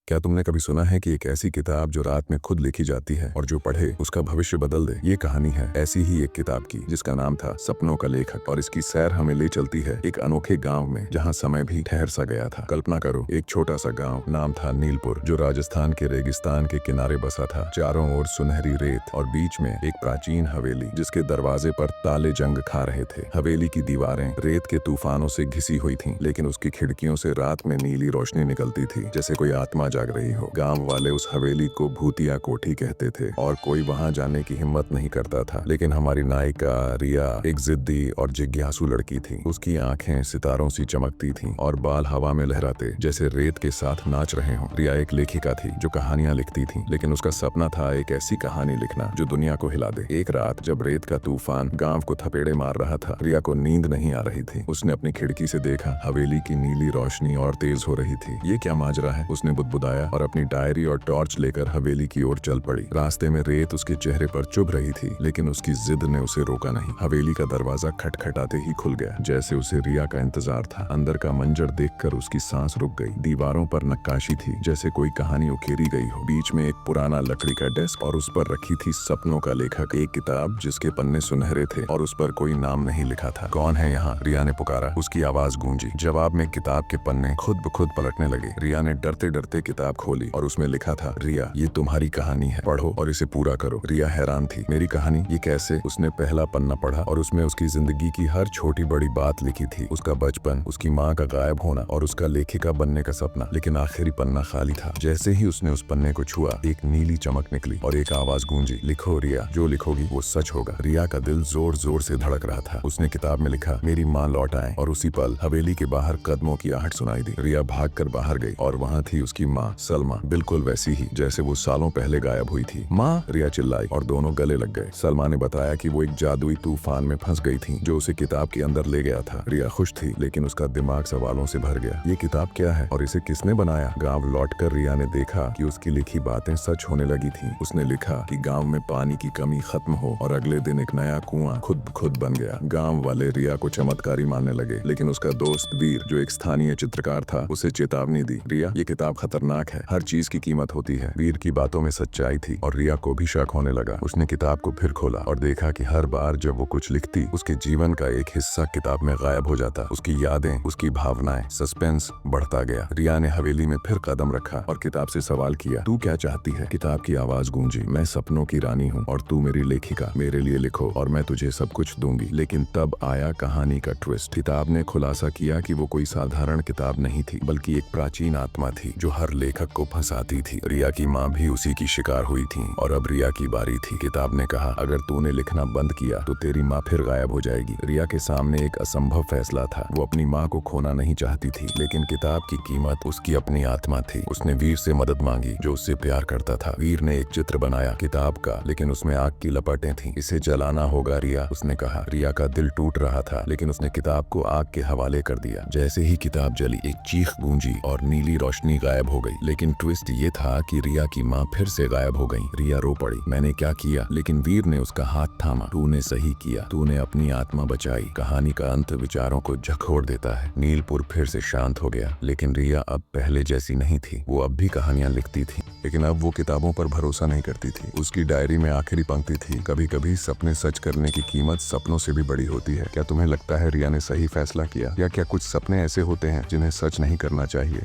क्या तुमने कभी सुना है कि एक ऐसी किताब जो रात में खुद लिखी जाती है और जो पढ़े उसका भविष्य बदल दे। ये कहानी है ऐसी ही एक किताब की जिसका नाम था सपनों का लेखक। और इसकी सैर हमें ले चलती है एक अनोखे गांव में जहां समय भी ठहर सा गया था। कल्पना करो, एक छोटा सा गांव, नाम था नीलपुर, जो राजस्थान के रेगिस्तान के किनारे बसा था। चारों ओर सुनहरी रेत और बीच में एक प्राचीन हवेली जिसके दरवाजे पर ताले जंग खा रहे थे। हवेली की दीवारें रेत के तूफानों से घिसी हुई थीं, लेकिन उसकी खिड़कियों से रात में नीली रोशनी निकलती थी, जैसे कोई आत्मा जाग रही हो। गांव वाले उस हवेली को भूतिया कोठी कहते थे और कोई वहां जाने की हिम्मत नहीं करता था। लेकिन हमारी नायिका रिया एक जिद्दी और जिज्ञासु लड़की थी। उसकी आंखें सितारों सी चमकती थीं और बाल हवा में लहराते जैसे रेत के साथ नाच रहे हों। रिया एक लेखिका थी जो कहानियां लिखती थी, लेकिन उसका सपना था एक ऐसी कहानी लिखना जो दुनिया को हिला दे। एक रात जब रेत का तूफान गांव को थपेड़े मार रहा था, रिया को नींद नहीं आ रही थी। उसने अपनी खिड़की से देखा, हवेली की नीली रोशनी और तेज हो रही थी। ये क्या माजरा है, उसने बुदबुदाया और अपनी डायरी और टॉर्च लेकर हवेली की ओर चल पड़ी। रास्ते में रेत उसके चेहरे पर चुभ रही थी, लेकिन उसकी जिद ने उसे रोका नहीं। हवेली का दरवाजा खटखटाते ही खुल गया, जैसे उसे रिया का इंतजार था। अंदर का मंजर देखकर उसकी सांस रुक गई। दीवारों पर नक्काशी थी जैसे कोई कहानी उकेरी गई हो। बीच में एक पुराना लकड़ी का डेस्क और उस पर रखी थी सपनों का लेखक, एक किताब जिसके पन्ने सुनहरे थे और उस पर कोई नाम नहीं लिखा था। कौन है यहाँ? रिया ने पुकारा। उसकी आवाज गूंजी। जवाब में किताब के पन्ने खुद ब खुद पलटने लगे। रिया ने डरते डरते किताब खोली और उसमें लिखा था, रिया, ये तुम्हारी कहानी है, पढ़ो और इसे पूरा करो। रिया हैरान थी। मेरी कहानी? ये कैसे? उसने पहला पन्ना पढ़ा और उसमें उसकी जिंदगी की हर छोटी बड़ी बात लिखी थी। उसका बचपन, उसकी माँ का गायब होना और उसका लेखिका बनने का सपना। लेकिन आखिरी पन्ना खाली था। जैसे ही उसने उस पन्ने को छुआ, एक नीली चमक निकली और एक आवाज गूंजी, लिखो रिया, जो लिखोगी वो सच होगा। रिया का दिल जोर जोर से धड़क रहा था। उसने किताब में लिखा, मेरी माँ लौट आए। और उसी पल हवेली के बाहर कदमों की आहट सुनाई दी। रिया भागकर बाहर गई और वहाँ थी उसकी माँ सलमा, बिल्कुल वैसी ही जैसे वो सालों पहले गायब हुई थी। माँ, रिया चिल्लाई और दोनों गले लग गए। सलमा ने बताया कि वो एक जादुई तूफान में फंस गई थी जो उसे किताब के अंदर ले गया था। रिया खुश थी, लेकिन उसका दिमाग सवालों से भर गया। ये किताब क्या है और इसे किसने बनाया? गांव लौटकर रिया ने देखा कि उसकी लिखी बातें सच होने लगी थी। उसने लिखा कि गांव में पानी की कमी खत्म हो और अगले दिन एक नया कुआं खुद खुद बन गया। गांव वाले रिया को चमत्कारी मानने लगे, लेकिन उसका दोस्त वीर, जो एक स्थानीय चित्रकार था, उसे चेतावनी दी, रिया, ये किताब खतरनाक है, हर चीज की कीमत होती है। वीर की बातों में सच्चाई थी और रिया को भी शक होने लगा। उसने किताब को फिर खोला और देखा कि हर बार जब वो कुछ लिखती, उसके जीवन का एक हिस्सा किताब में गायब हो जाता। उसकी यादें, उसकी भावनाएं, सस्पेंस बढ़ता गया। रिया ने हवेली में फिर कदम रखा और किताब से सवाल किया, तू क्या चाहती है? किताब की आवाज गूंजी, मैं सपनों की रानी हूँ और तू मेरी लेखिका। मेरे लिए लिखो और मैं तुझे सब कुछ दूंगी। लेकिन तब आया कहानी का ट्विस्ट। किताब ने खुलासा किया कि वो कोई साधारण किताब नहीं थी, बल्कि एक प्राचीन आत्मा थी जो हर लेखक को फंसाती थी। रिया की माँ भी उसी की शिकार हुई थी और अब रिया की बारी थी। किताब ने कहा, अगर तूने लिखना बंद किया तो तेरी माँ फिर गायब हो जाएगी। रिया के सामने एक असंभव फैसला था। वो अपनी माँ को खोना नहीं चाहती थी, लेकिन किताब की कीमत उसकी अपनी आत्मा थी। उसने वीर से मदद मांगी जो उससे प्यार करता था। वीर ने एक चित्र बनाया किताब का, लेकिन उसमें आग की लपटें थीं। इसे जलाना होगा रिया, उसने कहा। रिया का दिल टूट रहा था, लेकिन उसने किताब को आग के हवाले कर दिया। जैसे ही किताब जली, एक चीख गूंजी और नीली रोशनी गायब हो गई। लेकिन ट्विस्ट ये था कि रिया की माँ फिर से गायब हो गई। रिया रो पड़ी, मैंने क्या किया? लेकिन वीर ने उसका हाथ थामा। तूने सही किया, तूने अपनी आत्मा बचाई। कहानी का अंत विचारों को झकझोर देता है। नीलपुर फिर से शांत हो गया, लेकिन रिया अब पहले जैसी नहीं थी। वो अब भी कहानियां लिखती थी, लेकिन अब वो किताबों पर भरोसा नहीं करती थी। उसकी डायरी में आखिरी पंक्ति थी, कभी कभी सपने सच करने की कीमत सपनों से भी बड़ी होती है। क्या तुम्हें लगता है रिया ने सही फैसला किया, या क्या कुछ सपने ऐसे होते हैं जिन्हें सच नहीं करना चाहिए?